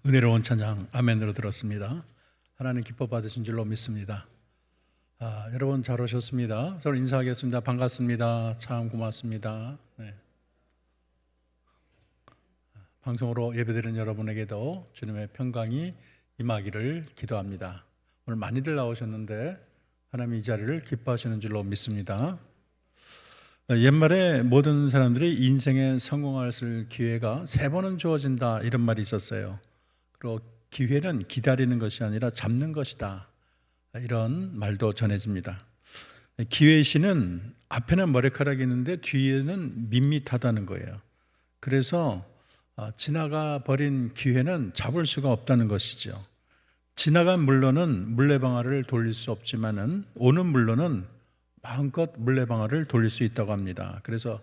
은혜로운 찬양 아멘으로 들었습니다. 하나님 기뻐 받으신 줄로 믿습니다. 여러분 잘 오셨습니다. 서로 인사하겠습니다. 반갑습니다. 참 고맙습니다. 네. 방송으로 예배드리는 여러분에게도 주님의 평강이 임하기를 기도합니다. 오늘 많이들 나오셨는데 하나님 이 자리를 기뻐하시는 줄로 믿습니다. 옛말에 모든 사람들이 인생에 성공할 기회가 3번은 주어진다 이런 말이 있었어요. 그리고 기회는 기다리는 것이 아니라 잡는 것이다 이런 말도 전해집니다. 기회의 신은 앞에는 머리카락이 있는데 뒤에는 밋밋하다는 거예요. 그래서 지나가 버린 기회는 잡을 수가 없다는 것이죠. 지나간 물로는 물레방아를 돌릴 수 없지만은 오는 물로는 마음껏 물레방아를 돌릴 수 있다고 합니다. 그래서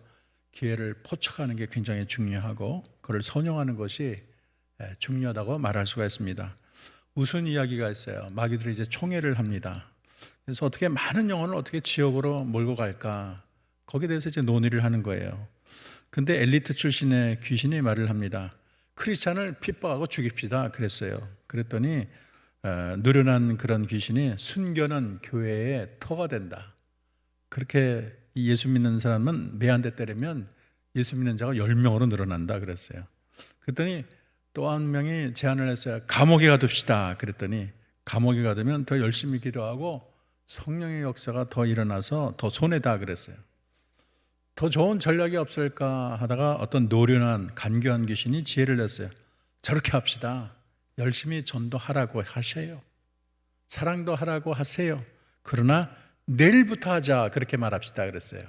기회를 포착하는 게 굉장히 중요하고 그걸 선용하는 것이 중요하다고 말할 수가 있습니다. 우스운 이야기가 있어요. 마귀들이 이제 총회를 합니다. 그래서 어떻게 많은 영혼을 어떻게 지옥으로 몰고 갈까? 거기에 대해서 이제 논의를 하는 거예요. 근데 엘리트 출신의 귀신이 말을 합니다. 크리스찬을 핍박하고 죽입시다 그랬어요. 그랬더니 노련한 그런 귀신이 순교는 교회의 터가 된다. 그렇게 예수 믿는 사람은 매 한 대 때리면 예수 믿는 자가 10명으로 늘어난다 그랬어요. 그랬더니 또 한 명이 제안을 했어요. 감옥에 가둡시다 그랬더니 감옥에 가두면 더 열심히 기도하고 성령의 역사가 더 일어나서 더 손해다 그랬어요. 더 좋은 전략이 없을까 하다가 어떤 노련한 간교한 귀신이 지혜를 냈어요. 저렇게 합시다. 열심히 전도하라고 하세요. 사랑도 하라고 하세요. 그러나 내일부터 하자 그렇게 말합시다 그랬어요.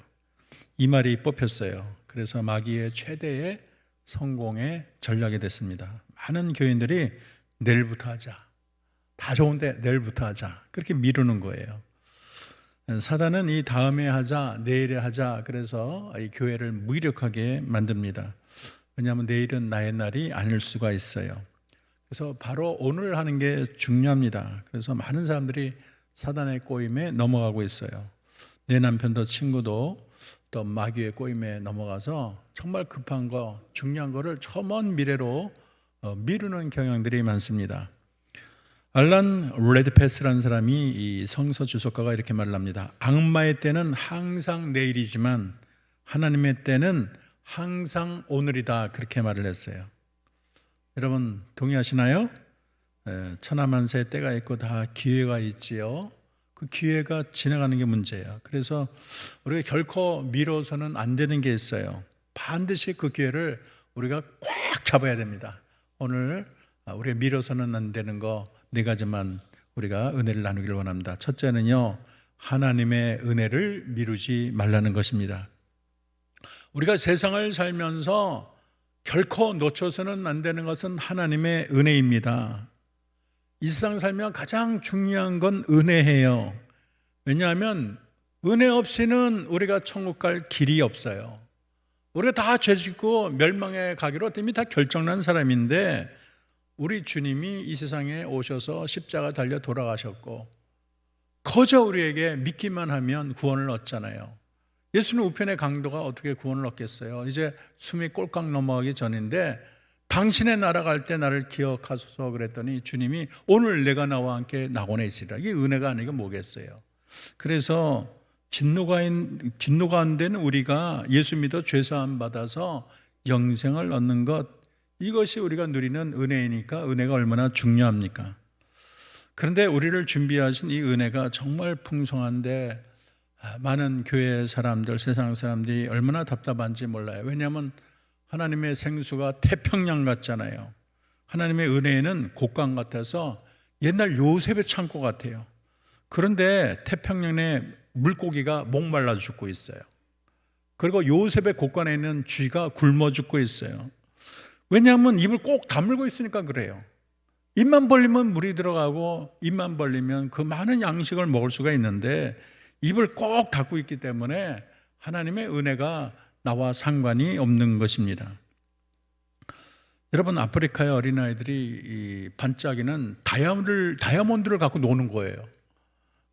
이 말이 뽑혔어요. 그래서 마귀의 최대의 성공의 전략이 됐습니다. 많은 교인들이 내일부터 하자. 다 좋은데 내일부터 하자. 그렇게 미루는 거예요. 사단은 이 다음에 하자, 내일에 하자. 그래서 이 교회를 무기력하게 만듭니다. 왜냐하면 내일은 나의 날이 아닐 수가 있어요. 그래서 바로 오늘 하는 게 중요합니다. 그래서 많은 사람들이 사단의 꼬임에 넘어가고 있어요. 내 남편도 친구도 또 마귀의 꼬임에 넘어가서 정말 급한 거, 중요한 거를 저 먼 미래로 미루는 경향들이 많습니다. 알란 레드패스라는 사람이 이 성서 주석가가 이렇게 말을 합니다. 악마의 때는 항상 내일이지만 하나님의 때는 항상 오늘이다 그렇게 말을 했어요. 여러분 동의하시나요? 천하만세의 때가 있고 다 기회가 있지요. 그 기회가 지나가는 게 문제예요. 그래서 우리가 결코 미뤄서는 안 되는 게 있어요. 반드시 그 기회를 우리가 꽉 잡아야 됩니다. 오늘 우리가 미뤄서는 안 되는 거 4가지만 우리가 은혜를 나누기를 원합니다. 첫째는요, 하나님의 은혜를 미루지 말라는 것입니다. 우리가 세상을 살면서 결코 놓쳐서는 안 되는 것은 하나님의 은혜입니다. 이 세상 살면 가장 중요한 건 은혜예요. 왜냐하면 은혜 없이는 우리가 천국 갈 길이 없어요. 우리가 다 죄짓고 멸망에 가기로 이미 다 결정난 사람인데 우리 주님이 이 세상에 오셔서 십자가 달려 돌아가셨고 거저 우리에게 믿기만 하면 구원을 얻잖아요. 예수는 우편의 강도가 어떻게 구원을 얻겠어요? 이제 숨이 꼴깍 넘어가기 전인데 당신의 나라 갈 때 나를 기억하소서 그랬더니 주님이 오늘 내가 나와 함께 낙원에 있으리라. 이게 은혜가 아니고 뭐겠어요? 그래서 진노가 안 되는 우리가 예수 믿어 죄사함 받아서 영생을 얻는 것, 이것이 우리가 누리는 은혜이니까 은혜가 얼마나 중요합니까? 그런데 우리를 준비하신 이 은혜가 정말 풍성한데 많은 교회 사람들, 세상 사람들이 얼마나 답답한지 몰라요. 왜냐하면 하나님의 생수가 태평양 같잖아요. 하나님의 은혜는 곡강 같아서 옛날 요셉의 창고 같아요. 그런데 태평양에 물고기가 목말라 죽고 있어요. 그리고 요셉의 곡간에 있는 쥐가 굶어 죽고 있어요. 왜냐하면 입을 꼭 다물고 있으니까 그래요. 입만 벌리면 물이 들어가고 입만 벌리면 그 많은 양식을 먹을 수가 있는데 입을 꼭 닫고 있기 때문에 하나님의 은혜가 나와 상관이 없는 것입니다. 여러분 아프리카의 어린아이들이 반짝이는 다이아몬드를 갖고 노는 거예요.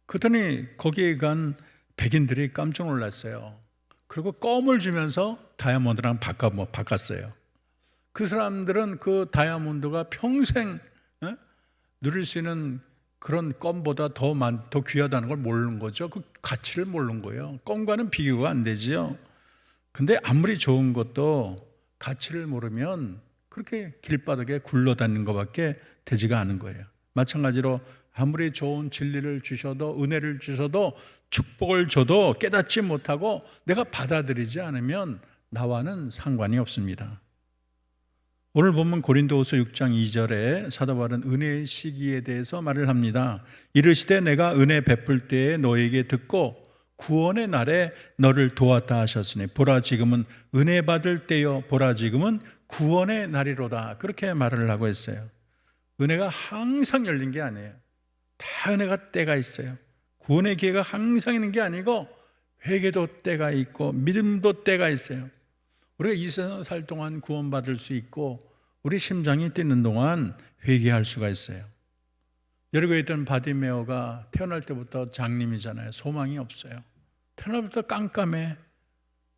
그랬더니 거기에 간 백인들이 깜짝 놀랐어요. 그리고 껌을 주면서 다이아몬드랑 바꿨어요. 그 사람들은 그 다이아몬드가 평생 누릴 수 있는 그런 껌보다 더 귀하다는 걸 모르는 거죠. 그 가치를 모르는 거예요. 껌과는 비교가 안 되지요. 근데 아무리 좋은 것도 가치를 모르면 그렇게 길바닥에 굴러다니는 것밖에 되지가 않은 거예요. 마찬가지로 아무리 좋은 진리를 주셔도, 은혜를 주셔도, 축복을 줘도 깨닫지 못하고 내가 받아들이지 않으면 나와는 상관이 없습니다. 오늘 보면 고린도후서 6장 2절에 사도 바울은 은혜의 시기에 대해서 말을 합니다. 이르시되 내가 은혜 베풀 때에 너에게 듣고 구원의 날에 너를 도왔다 하셨으니 보라 지금은 은혜 받을 때요 보라 지금은 구원의 날이로다. 그렇게 말을 하고 있어요. 은혜가 항상 열린 게 아니에요. 다 은혜가 때가 있어요. 구원의 기회가 항상 있는 게 아니고 회개도 때가 있고 믿음도 때가 있어요. 우리가 이 세상 살 동안 구원받을 수 있고 우리 심장이 뛰는 동안 회개할 수가 있어요. 여리고에 있던 바디메오가 태어날 때부터 장님이잖아요. 소망이 없어요. 태어날 때부터 깜깜해.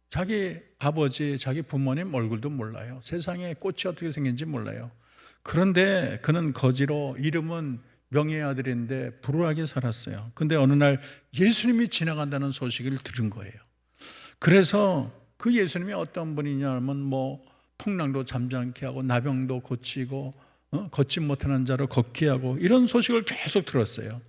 자기 아버지, 자기 부모님 얼굴도 몰라요. 세상에 꽃이 어떻게 생긴지 몰라요. 그런데 그는 거지로 이름은 명예의 아들인데 불우하게 살았어요. 근데 어느 날 예수님이 지나간다는 소식을 들은 거예요. 그래서 그 예수님이 어떤 분이냐면 풍랑도 잠잠케 하고 나병도 고치고 걷지 못하는 자로 걷게 하고 이런 소식을 계속 들었어요.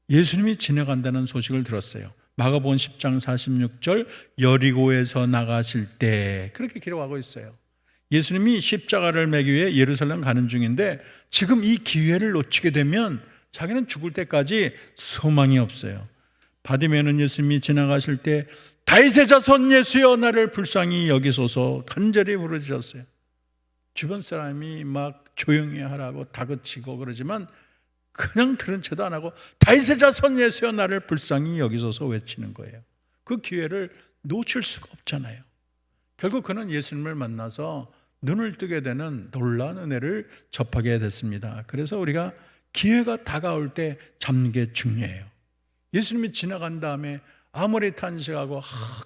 예수님이 지나간다는 소식을 들었어요. 마가복음 10장 46절 여리고에서 나가실 때 그렇게 기록하고 있어요. 예수님이 십자가를 매기 위해 예루살렘 가는 중인데 지금 이 기회를 놓치게 되면 자기는 죽을 때까지 소망이 없어요. 바디메오는 예수님이 지나가실 때 다윗의 자손 예수여 나를 불쌍히 여기소서 간절히 부르짖었어요. 주변 사람이 막 조용히 하라고 다그치고 그러지만 그냥 들은 채도 안 하고 다윗의 자손 예수여 나를 불쌍히 여기소서 외치는 거예요. 그 기회를 놓칠 수가 없잖아요. 결국 그는 예수님을 만나서 눈을 뜨게 되는 놀라운 은혜를 접하게 됐습니다. 그래서 우리가 기회가 다가올 때 잡는 게 중요해요. 예수님이 지나간 다음에 아무리 탄식하고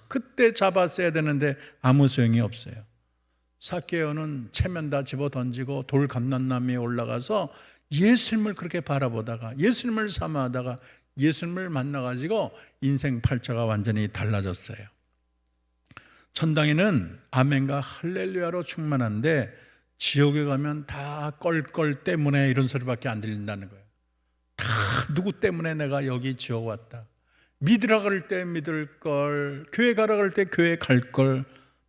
그때 잡았어야 되는데 아무 소용이 없어요. 삭개오는 체면 다 집어 던지고 돌 감람나무에 올라가서 예수님을 그렇게 바라보다가 예수님을 사모하다가 예수님을 만나가지고 인생 팔자가 완전히 달라졌어요. 천당에는 아멘과 할렐루야로 충만한데 지옥에 가면 다 껄껄 때문에 이런 소리밖에 안 들린다는 거예요. 다 누구 때문에 내가 여기 지옥 왔다. 믿으라 그럴 때 믿을 걸, 교회 가라 그럴 때 교회 갈 걸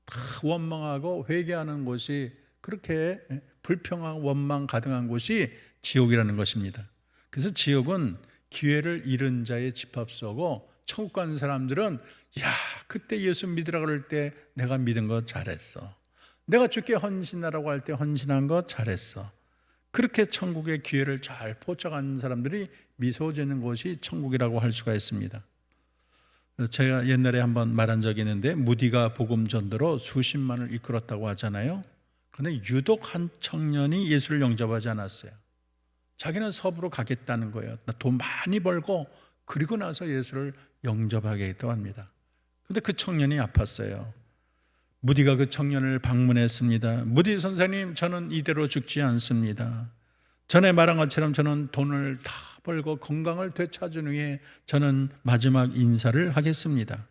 다 원망하고 회개하는 곳이 그렇게 불평하고 원망 가득한 곳이 지옥이라는 것입니다. 그래서 지옥은 기회를 잃은 자의 집합소고 천국 가는 사람들은 그때 예수 믿으라 그럴 때 내가 믿은 거 잘했어. 내가 주께 헌신하라고 할 때 헌신한 거 잘했어. 그렇게 천국의 기회를 잘 포착하는 사람들이 미소 짓는 곳이 천국이라고 할 수가 있습니다. 제가 옛날에 한번 말한 적이 있는데 무디가 복음 전도로 수십만을 이끌었다고 하잖아요. 그런데 유독 한 청년이 예수를 영접하지 않았어요. 자기는 서부로 가겠다는 거예요. 나 돈 많이 벌고 그리고 나서 예수를 영접하겠다고 합니다. 그런데 그 청년이 아팠어요. 무디가 그 청년을 방문했습니다. 무디 선생님, 저는 이대로 죽지 않습니다. 전에 말한 것처럼 저는 돈을 다 벌고 건강을 되찾은 후에 저는 마지막 인사를 하겠습니다.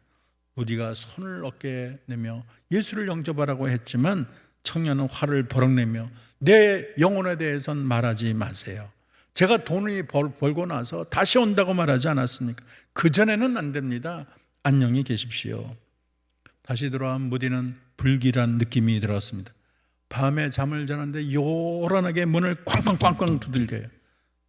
무디가 손을 어깨에 내며 예수를 영접하라고 했지만 청년은 화를 버럭내며 내 영혼에 대해서는 말하지 마세요. 제가 돈을 벌고 나서 다시 온다고 말하지 않았습니까? 그전에는 안 됩니다. 안녕히 계십시오. 다시 돌아온 무디는 불길한 느낌이 들었습니다. 밤에 잠을 자는데 요란하게 문을 쾅쾅쾅쾅 두들겨요.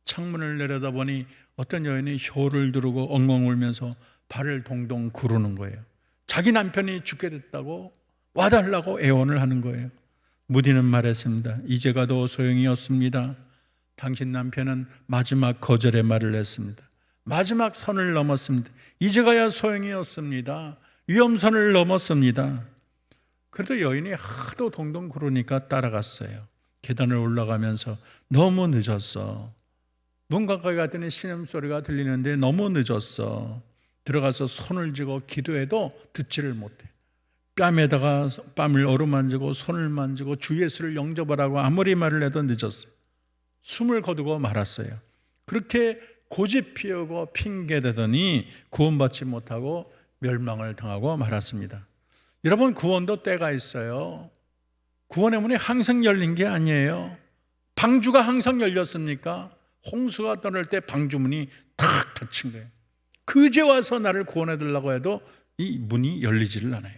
창문을 내려다보니 어떤 여인이 혀를 두르고 엉엉 울면서 발을 동동 구르는 거예요. 자기 남편이 죽게 됐다고 와달라고 애원을 하는 거예요. 무디는 말했습니다. 이제 가도 소용이 없습니다. 당신 남편은 마지막 거절의 말을 했습니다. 마지막 선을 넘었습니다. 이제 가야 소용이 없습니다. 위험선을 넘었습니다. 그래도 여인이 하도 동동 구르니까 따라갔어요. 계단을 올라가면서 너무 늦었어. 문 가까이 갔더니 신음소리가 들리는데 너무 늦었어. 들어가서 손을 쥐고 기도해도 듣지를 못해. 뺨에다가 뺨을 어루만지고 손을 만지고 주 예수를 영접하라고 아무리 말을 해도 늦었어요. 숨을 거두고 말았어요. 그렇게 고집 피우고 핑계대더니 구원받지 못하고 멸망을 당하고 말았습니다. 여러분, 구원도 때가 있어요. 구원의 문이 항상 열린 게 아니에요. 방주가 항상 열렸습니까? 홍수가 떠날 때 방주문이 탁 닫힌 거예요. 그제 와서 나를 구원해 달라고 해도 이 문이 열리지를 않아요.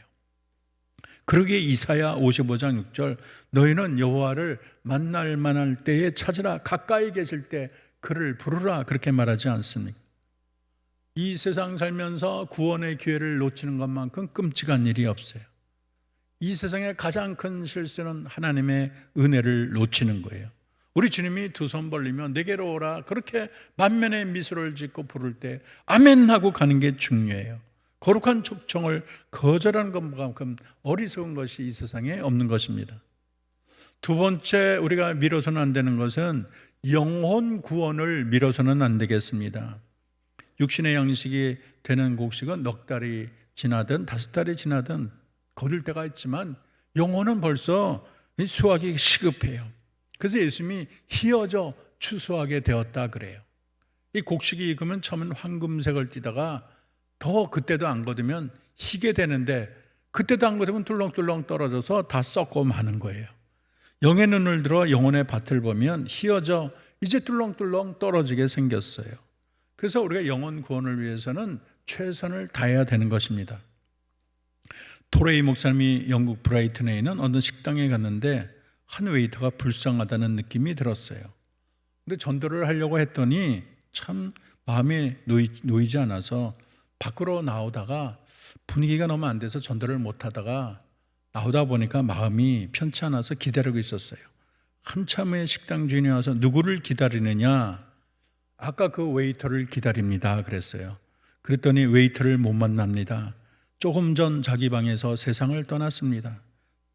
그러기에 이사야 55장 6절, 너희는 여호와를 만날 만할 때에 찾으라, 가까이 계실 때 그를 부르라, 그렇게 말하지 않습니까? 이 세상 살면서 구원의 기회를 놓치는 것만큼 끔찍한 일이 없어요. 이 세상의 가장 큰 실수는 하나님의 은혜를 놓치는 거예요. 우리 주님이 두 손 벌리며 내게로 오라, 그렇게 만면에 미소를 짓고 부를 때 아멘 하고 가는 게 중요해요. 거룩한 초청을 거절하는 것만큼 어리석은 것이 이 세상에 없는 것입니다. 두 번째, 우리가 미뤄서는 안 되는 것은 영혼 구원을 미뤄서는 안 되겠습니다. 육신의 양식이 되는 곡식은 넉 달이 지나든 5달이 지나든 거둘 때가 있지만 영혼은 벌써 수확이 시급해요. 그래서 예수님이 희어져 추수하게 되었다 그래요. 이 곡식이 익으면 처음엔 황금색을 띠다가 더 그때도 안 거두면 희게 되는데, 그때도 안 거두면 뚫렁뚫렁 떨어져서 다 썩고 마는 거예요. 영의 눈을 들어 영혼의 밭을 보면 희어져 이제 뚫렁뚫렁 떨어지게 생겼어요. 그래서 우리가 영혼 구원을 위해서는 최선을 다해야 되는 것입니다. 토레이 목사님이 영국 브라이튼에 있는 어느 식당에 갔는데 한 웨이터가 불쌍하다는 느낌이 들었어요. 근데 전도를 하려고 했더니 참 마음에 놓이지 않아서 밖으로 나오다가 분위기가 너무 안 돼서 전도를 못 하다가 나오다 보니까 마음이 편치 않아서 기다리고 있었어요. 한참 후에 식당 주인이 와서 누구를 기다리느냐? 아까 그 웨이터를 기다립니다 그랬어요. 그랬더니 웨이터를 못 만납니다. 조금 전 자기 방에서 세상을 떠났습니다.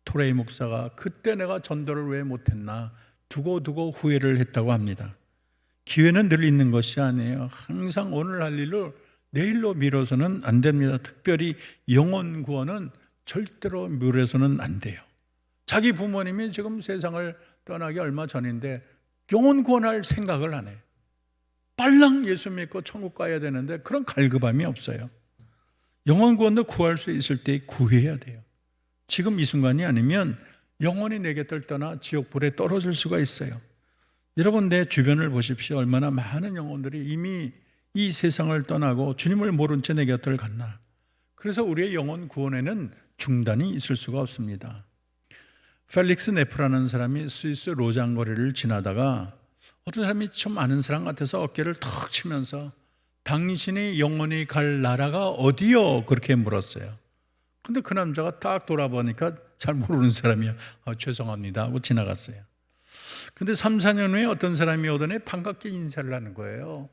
토레이 목사가 그때 내가 전도를 왜 못했나 두고두고 후회를 했다고 합니다. 기회는 늘 있는 것이 아니에요. 항상 오늘 할 일을 내일로 미뤄서는 안 됩니다. 특별히 영혼 구원은 절대로 미뤄서는 안 돼요. 자기 부모님이 지금 세상을 떠나기 얼마 전인데 영혼 구원할 생각을 안 해요. 빨랑 예수 믿고 천국 가야 되는데 그런 갈급함이 없어요. 영혼 구원도 구할 수 있을 때 구해야 돼요. 지금 이 순간이 아니면 영혼이 내 곁을 떠나 지옥불에 떨어질 수가 있어요. 여러분, 내 주변을 보십시오. 얼마나 많은 영혼들이 이미 이 세상을 떠나고 주님을 모른 채 내 곁을 갔나. 그래서 우리의 영혼 구원에는 중단이 있을 수가 없습니다. 펠릭스 네프라는 사람이 스위스 로장 거리를 지나다가 어떤 사람이 좀 아는 사람 같아서 어깨를 턱 치면서 당신이 영원히 갈 나라가 어디요? 그렇게 물었어요. 근데 그 남자가 딱 돌아보니까 잘 모르는 사람이야. 죄송합니다 하고 지나갔어요. 근데 3, 4년 후에 어떤 사람이 오더니 반갑게 인사를 하는 거예요.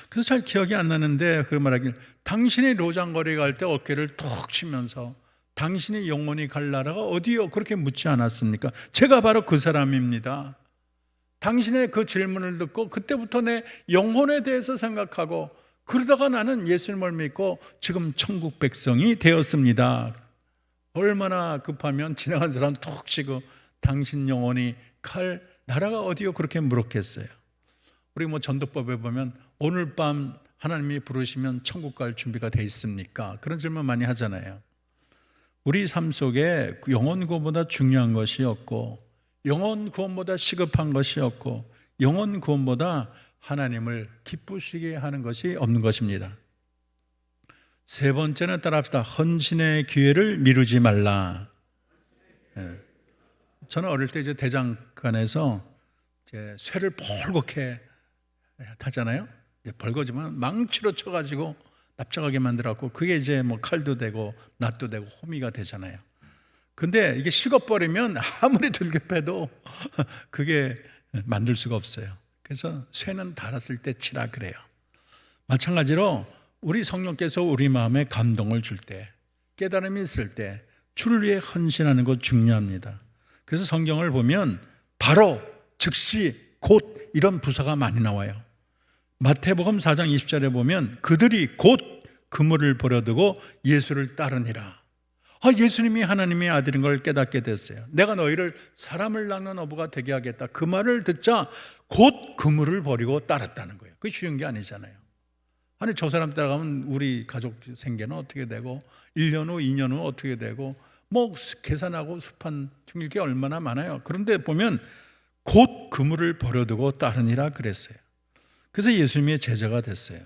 그래서 잘 기억이 안 나는데 그 말하길, 당신이 로장거리 갈 때 어깨를 톡 치면서 당신이 영원히 갈 나라가 어디요? 그렇게 묻지 않았습니까? 제가 바로 그 사람입니다. 당신의 그 질문을 듣고 그때부터 내 영혼에 대해서 생각하고 그러다가 나는 예수님을 믿고 지금 천국 백성이 되었습니다. 얼마나 급하면 지나간 사람 톡 치고 당신 영혼이 갈 나라가 어디요? 그렇게 물었겠어요. 우리 전도법에 보면 오늘 밤 하나님이 부르시면 천국 갈 준비가 돼 있습니까? 그런 질문 많이 하잖아요. 우리 삶 속에 영혼 구원보다 중요한 것이 없고 영혼 구원보다 시급한 것이 없고 영혼 구원보다 하나님을 기쁘시게 하는 것이 없는 것입니다. 세 번째는 따라합시다. 헌신의 기회를 미루지 말라. 저는 어릴 때 이제 대장간에서 이제 쇠를 벌겋게 타잖아요. 이제 벌거지만 망치로 쳐가지고 납작하게 만들었고 그게 이제 칼도 되고 낫도 되고 호미가 되잖아요. 근데 이게 식어버리면 아무리 들급해도 그게 만들 수가 없어요. 그래서 쇠는 닳았을 때 치라 그래요. 마찬가지로 우리 성령께서 우리 마음에 감동을 줄 때, 깨달음이 있을 때 주를 위해 헌신하는 것 중요합니다. 그래서 성경을 보면 바로, 즉시, 곧 이런 부사가 많이 나와요. 마태복음 4장 20절에 보면 그들이 곧 그물을 버려두고 예수를 따르니라. 예수님이 하나님의 아들인 걸 깨닫게 됐어요. 내가 너희를 사람을 낳는 어부가 되게 하겠다. 그 말을 듣자 곧 그물을 버리고 따랐다는 거예요. 그게 쉬운 게 아니잖아요. 아니 저 사람 따라가면 우리 가족 생계는 어떻게 되고 1년 후 2년 후 어떻게 되고 뭐 계산하고 수판 튕길 게 얼마나 많아요. 그런데 보면 곧 그물을 버려두고 따르니라 그랬어요. 그래서 예수님의 제자가 됐어요.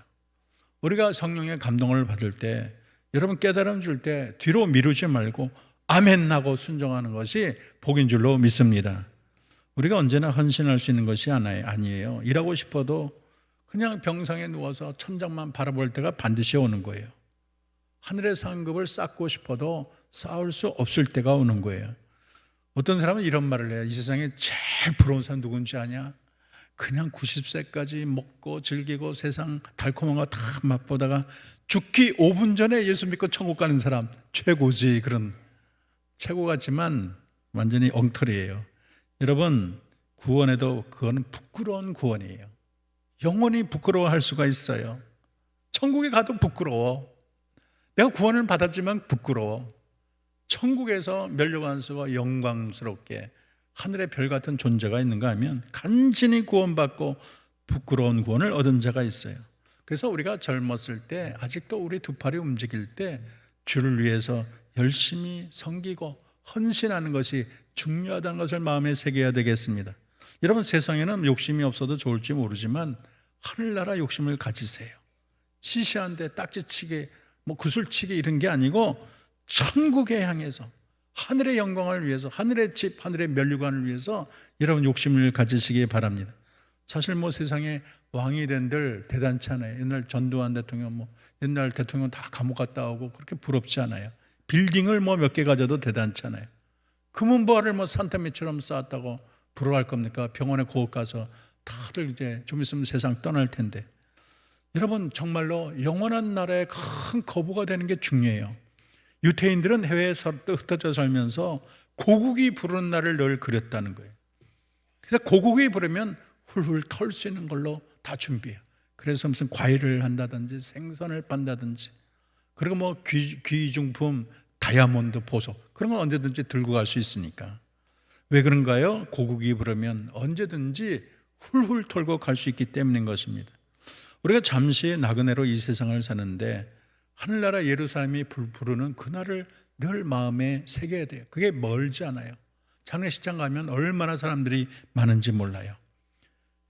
우리가 성령의 감동을 받을 때, 여러분 깨달음 줄 때 뒤로 미루지 말고 아멘 하고 순종하는 것이 복인 줄로 믿습니다. 우리가 언제나 헌신할 수 있는 것이 아니에요. 일하고 싶어도 그냥 병상에 누워서 천장만 바라볼 때가 반드시 오는 거예요. 하늘의 상급을 쌓고 싶어도 쌓을 수 없을 때가 오는 거예요. 어떤 사람은 이런 말을 해요. 이 세상에 제일 부러운 사람 누군지 아냐? 그냥 90세까지 먹고 즐기고 세상 달콤한 거 다 맛보다가 죽기 5분 전에 예수 믿고 천국 가는 사람 최고지. 그런 최고 같지만 완전히 엉터리예요. 여러분 구원에도 그거는 부끄러운 구원이에요. 영원히 부끄러워할 수가 있어요. 천국에 가도 부끄러워. 내가 구원을 받았지만 부끄러워. 천국에서 멸류관수가 영광스럽게 하늘의 별 같은 존재가 있는가 하면 간신히 구원받고 부끄러운 구원을 얻은 자가 있어요. 그래서 우리가 젊었을 때 아직도 우리 두 팔이 움직일 때 주를 위해서 열심히 섬기고 헌신하는 것이 중요하다는 것을 마음에 새겨야 되겠습니다. 여러분 세상에는 욕심이 없어도 좋을지 모르지만 하늘나라 욕심을 가지세요. 시시한데 딱지치기 구슬치기 이런 게 아니고 천국에 향해서 하늘의 영광을 위해서 하늘의 집 하늘의 면류관을 위해서 여러분 욕심을 가지시기 바랍니다. 사실 세상에 왕이 된들 대단치 않아요. 옛날 전두환 대통령 옛날 대통령 다 감옥 갔다 오고 그렇게 부럽지 않아요. 빌딩을 몇 개 가져도 대단치 않아요. 금은보화를 산더미처럼 쌓았다고 부러워할 겁니까? 병원에 고업 가서 다들 이제 좀 있으면 세상 떠날 텐데. 여러분 정말로 영원한 나라의 큰 거부가 되는 게 중요해요. 유태인들은 해외에 흩어져 살면서 고국이 부르는 날을 늘 그렸다는 거예요. 그래서 고국이 부르면 훌훌 털 수 있는 걸로 다 준비해요. 그래서 무슨 과일을 한다든지 생선을 판다든지 그리고 귀중품 다이아몬드 보석 그런 건 언제든지 들고 갈 수 있으니까. 왜 그런가요? 고국이 부르면 언제든지 훌훌 털고 갈 수 있기 때문인 것입니다. 우리가 잠시 나그네로 이 세상을 사는데 하늘나라 예루살렘이 부르는 그날을 늘 마음에 새겨야 돼요. 그게 멀지 않아요. 장례식장 가면 얼마나 사람들이 많은지 몰라요.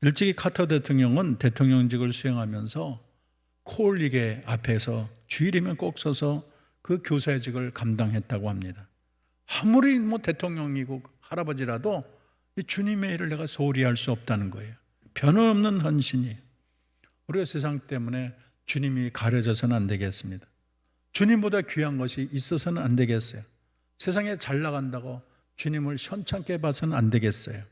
일찍이 카터 대통령은 대통령직을 수행하면서 코올리게 앞에서 주일이면 꼭 서서 그 교사직을 감당했다고 합니다. 아무리 대통령이고 할아버지라도 주님의 일을 내가 소홀히 할 수 없다는 거예요. 변함없는 헌신이. 우리가 세상 때문에 주님이 가려져서는 안 되겠습니다. 주님보다 귀한 것이 있어서는 안 되겠어요. 세상에 잘 나간다고 주님을 시원찮게 봐서는 안 되겠어요.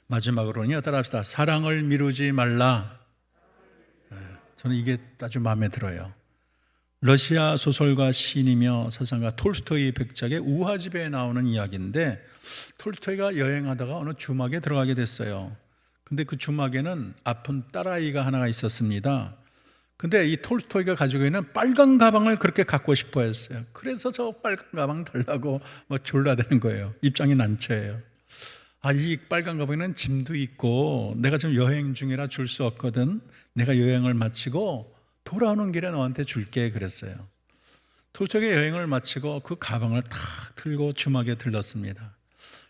마지막으로는요, 따라합시다. 사랑을 미루지 말라. 저는 이게 아주 마음에 들어요. 러시아 소설가 시인이며 사상가 톨스토이 백작의 우화집에 나오는 이야기인데, 톨스토이가 여행하다가 어느 주막에 들어가게 됐어요. 근데 그 주막에는 아픈 딸아이가 하나가 있었습니다. 근데 이 톨스토이가 가지고 있는 빨간 가방을 그렇게 갖고 싶어 했어요. 그래서 저 빨간 가방 달라고 졸라대는 거예요. 입장이 난처해요. 이 빨간 가방에는 짐도 있고 내가 지금 여행 중이라 줄 수 없거든. 내가 여행을 마치고 돌아오는 길에 너한테 줄게 그랬어요. 톨스토이가 여행을 마치고 그 가방을 탁 들고 주막에 들렀습니다.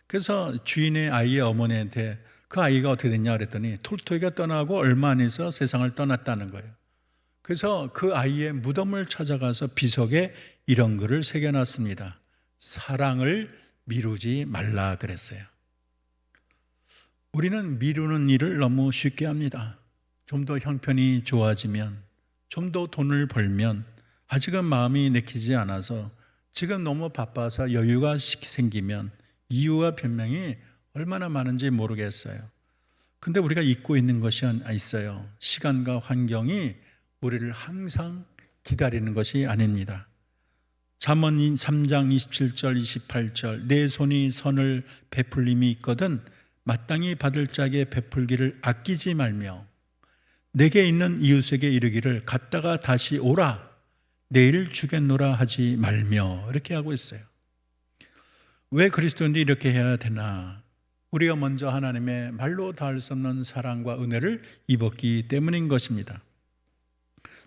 그래서 주인의 아이의 어머니한테 그 아이가 어떻게 됐냐 그랬더니 톨스토이가 떠나고 얼마 안 있어 세상을 떠났다는 거예요. 그래서 그 아이의 무덤을 찾아가서 비석에 이런 글을 새겨놨습니다. 사랑을 미루지 말라 그랬어요. 우리는 미루는 일을 너무 쉽게 합니다. 좀 더 형편이 좋아지면, 좀 더 돈을 벌면, 아직은 마음이 내키지 않아서, 지금 너무 바빠서 여유가 생기면 이유와 변명이 얼마나 많은지 모르겠어요. 근데 우리가 잊고 있는 것이 있어요. 시간과 환경이 우리를 항상 기다리는 것이 아닙니다. 잠언 3장 27절 28절 내 손이 선을 베풀림이 있거든 마땅히 받을 자에게 베풀기를 아끼지 말며 내게 있는 이웃에게 이르기를 갔다가 다시 오라 내일 주겠노라 하지 말며 이렇게 하고 있어요. 왜 그리스도인들이 이렇게 해야 되나? 우리가 먼저 하나님의 말로 닿을 수 없는 사랑과 은혜를 입었기 때문인 것입니다.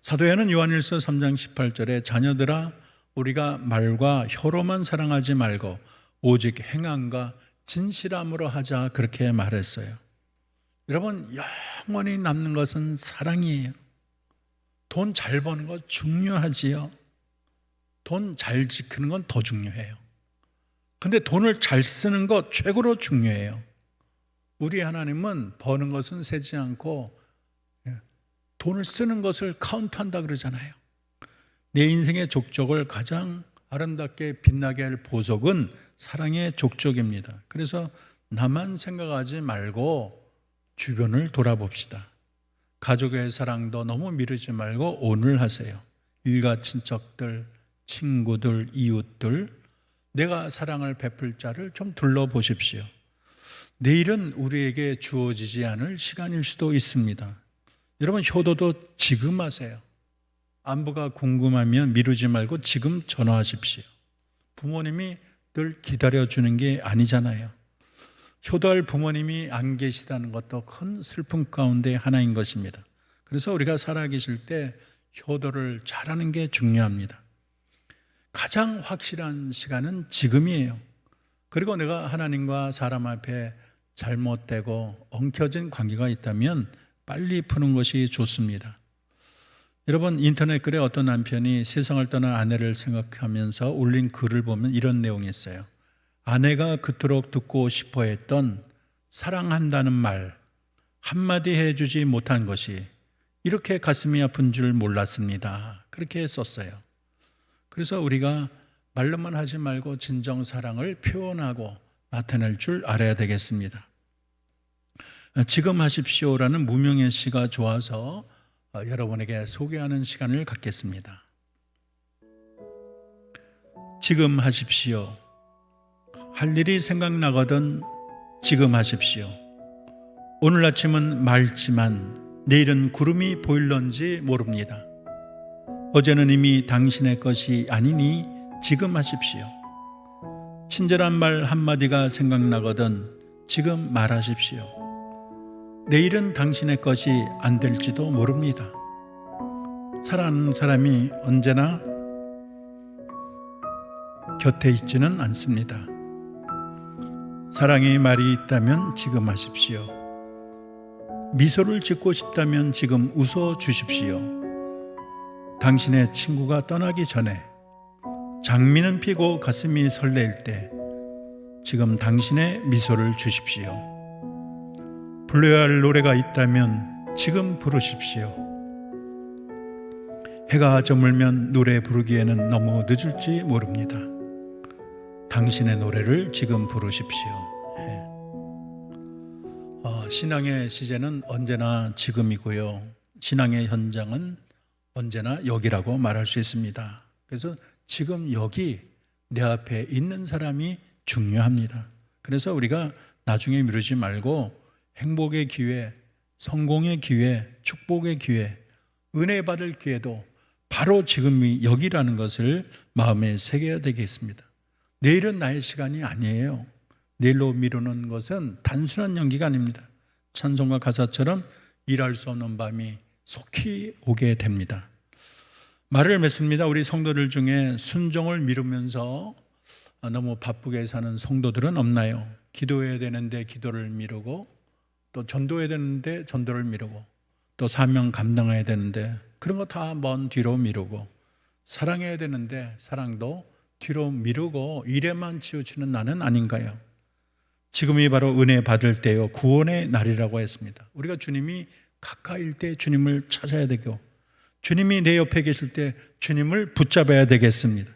사도행전 요한일서 3장 18절에 자녀들아 우리가 말과 혀로만 사랑하지 말고 오직 행함과 진실함으로 하자 그렇게 말했어요. 여러분, 영원히 남는 것은 사랑이에요. 돈 잘 버는 거 중요하지요. 돈 잘 지키는 건 더 중요해요. 근데 돈을 잘 쓰는 것 최고로 중요해요. 우리 하나님은 버는 것은 세지 않고 돈을 쓰는 것을 카운트한다 그러잖아요. 내 인생의 족적을 가장 아름답게 빛나게 할 보석은 사랑의 족적입니다. 그래서 나만 생각하지 말고 주변을 돌아봅시다. 가족의 사랑도 너무 미루지 말고 오늘 하세요. 일가 친척들, 친구들, 이웃들, 내가 사랑을 베풀 자를 좀 둘러보십시오. 내일은 우리에게 주어지지 않을 시간일 수도 있습니다. 여러분, 효도도 지금 하세요. 안부가 궁금하면 미루지 말고 지금 전화하십시오. 부모님이 늘 기다려주는 게 아니잖아요. 효도할 부모님이 안 계시다는 것도 큰 슬픔 가운데 하나인 것입니다. 그래서 우리가 살아계실 때 효도를 잘하는 게 중요합니다. 가장 확실한 시간은 지금이에요. 그리고 내가 하나님과 사람 앞에 잘못되고 엉켜진 관계가 있다면 빨리 푸는 것이 좋습니다. 여러분, 인터넷 글에 어떤 남편이 세상을 떠난 아내를 생각하면서 올린 글을 보면 이런 내용이 있어요. 아내가 그토록 듣고 싶어 했던 사랑한다는 말 한마디 해주지 못한 것이 이렇게 가슴이 아픈 줄 몰랐습니다. 그렇게 썼어요. 그래서 우리가 말로만 하지 말고 진정 사랑을 표현하고 나타낼 줄 알아야 되겠습니다. 지금 하십시오라는 무명의 시가 좋아서 여러분에게 소개하는 시간을 갖겠습니다. 지금 하십시오. 할 일이 생각나거든 지금 하십시오. 오늘 아침은 맑지만 내일은 구름이 보일런지 모릅니다. 어제는 이미 당신의 것이 아니니 지금 하십시오. 친절한 말 한마디가 생각나거든 지금 말하십시오. 내일은 당신의 것이 안 될지도 모릅니다. 사랑하는 사람이 언제나 곁에 있지는 않습니다. 사랑의 말이 있다면 지금 하십시오. 미소를 짓고 싶다면 지금 웃어 주십시오. 당신의 친구가 떠나기 전에 장미는 피고 가슴이 설레일 때 지금 당신의 미소를 주십시오. 불러야 할 노래가 있다면 지금 부르십시오. 해가 저물면 노래 부르기에는 너무 늦을지 모릅니다. 당신의 노래를 지금 부르십시오. 신앙의 시제는 언제나 지금이고요. 신앙의 현장은 언제나 여기라고 말할 수 있습니다. 그래서 지금 여기 내 앞에 있는 사람이 중요합니다. 그래서 우리가 나중에 미루지 말고 행복의 기회, 성공의 기회, 축복의 기회, 은혜 받을 기회도 바로 지금이 여기라는 것을 마음에 새겨야 되겠습니다. 내일은 나의 시간이 아니에요. 내일로 미루는 것은 단순한 연기가 아닙니다. 찬송가 가사처럼 일할 수 없는 밤이 속히 오게 됩니다. 말을 맺습니다. 우리 성도들 중에 순종을 미루면서 너무 바쁘게 사는 성도들은 없나요? 기도해야 되는데 기도를 미루고, 또 전도해야 되는데 전도를 미루고, 또 사명 감당해야 되는데 그런 거 다 먼 뒤로 미루고, 사랑해야 되는데 사랑도 뒤로 미루고 일에만 치우치는 나는 아닌가요? 지금이 바로 은혜 받을 때요, 구원의 날이라고 했습니다. 우리가 주님이 가까이일 때 주님을 찾아야 되고, 주님이 내 옆에 계실 때 주님을 붙잡아야 되겠습니다.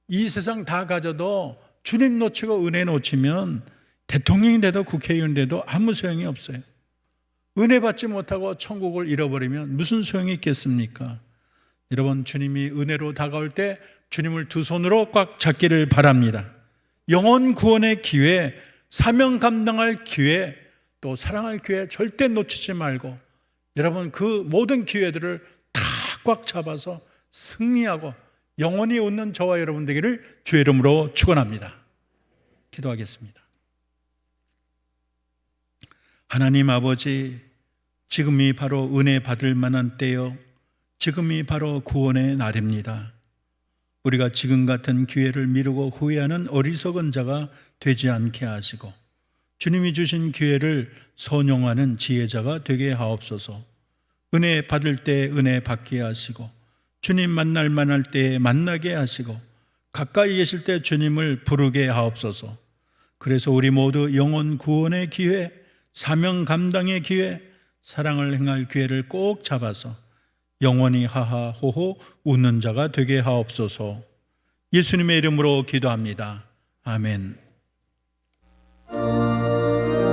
이 세상 다 가져도 주님 놓치고 은혜 놓치면 대통령이 돼도 국회의원 돼도 아무 소용이 없어요. 은혜 받지 못하고 천국을 잃어버리면 무슨 소용이 있겠습니까? 여러분, 주님이 은혜로 다가올 때 주님을 두 손으로 꽉 잡기를 바랍니다. 영혼 구원의 기회, 사명 감당할 기회, 또 사랑할 기회 절대 놓치지 말고 여러분 그 모든 기회들을 다 꽉 잡아서 승리하고 영원히 웃는 저와 여러분 되기를 주의 이름으로 축원합니다. 기도하겠습니다. 하나님 아버지, 지금이 바로 은혜 받을 만한 때요, 지금이 바로 구원의 날입니다. 우리가 지금 같은 기회를 미루고 후회하는 어리석은 자가 되지 않게 하시고 주님이 주신 기회를 선용하는 지혜자가 되게 하옵소서. 은혜 받을 때 은혜 받게 하시고 주님 만날 만할 때 만나게 하시고 가까이 계실 때 주님을 부르게 하옵소서. 그래서 우리 모두 영혼 구원의 기회, 사명 감당의 기회, 사랑을 행할 기회를 꼭 잡아서 영원히 하하호호 웃는 자가 되게 하옵소서. 예수님의 이름으로 기도합니다. 아멘.